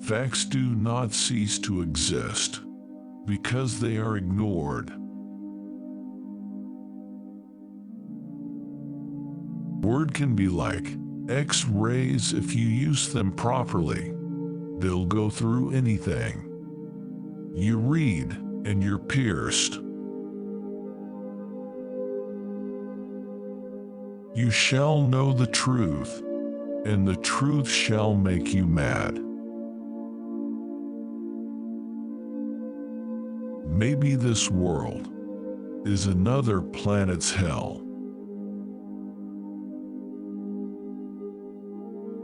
Facts do not cease to exist because they are ignored. Word can be like X-rays if you use them properly. They'll go through anything. You read and you're pierced. You shall know the truth, and the truth shall make you mad. Maybe this world is another planet's hell.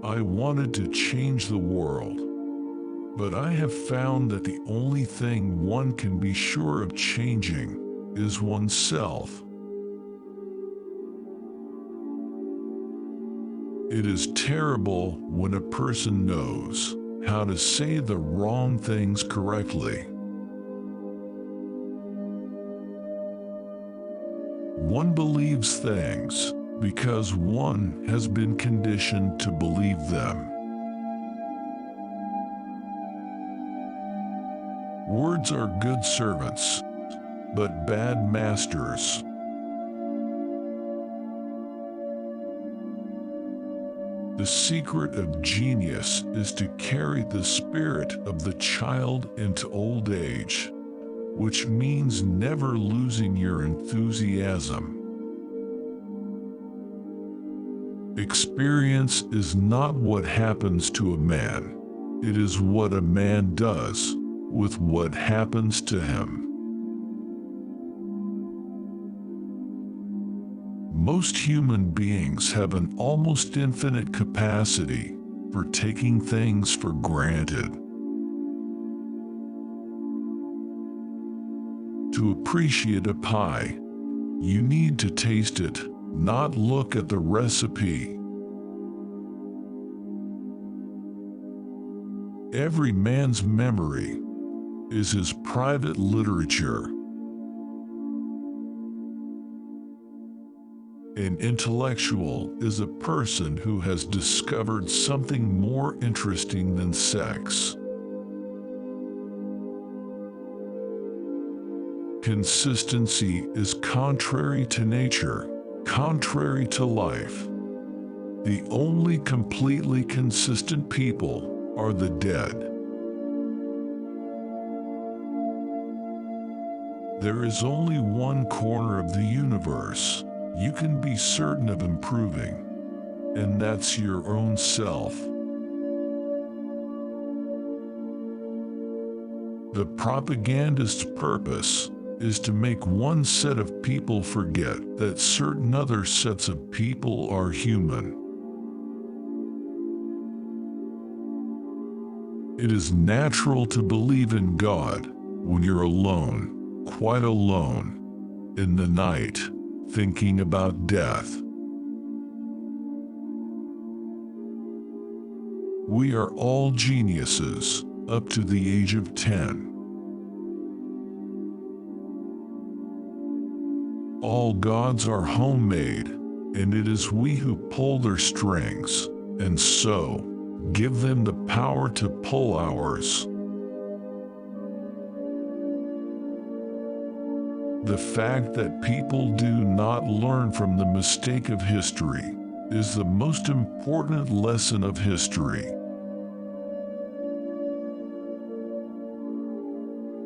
I wanted to change the world, but I have found that the only thing one can be sure of changing is oneself. It is terrible when a person knows how to say the wrong things correctly. One believes things because one has been conditioned to believe them. Words are good servants, but bad masters. The secret of genius is to carry the spirit of the child into old age, which means never losing your enthusiasm. Experience is not what happens to a man, it is what a man does with what happens to him. Most human beings have an almost infinite capacity for taking things for granted. To appreciate a pie, you need to taste it, not look at the recipe. Every man's memory is his private literature. An intellectual is a person who has discovered something more interesting than sex. Consistency is contrary to nature, contrary to life. The only completely consistent people are the dead. There is only one corner of the universe you can be certain of improving, and that's your own self. The propagandist's purpose is to make one set of people forget that certain other sets of people are human. It is natural to believe in God when you're alone, quite alone, in the night, thinking about death. We are all geniuses up to the age of 10. All gods are homemade, and it is we who pull their strings, and so give them the power to pull ours. The fact that people do not learn from the mistake of history is the most important lesson of history.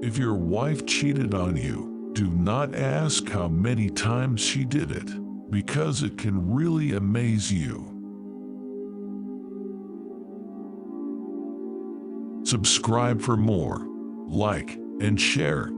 If your wife cheated on you, do not ask how many times she did it, because it can really amaze you. Subscribe for more, like, and share.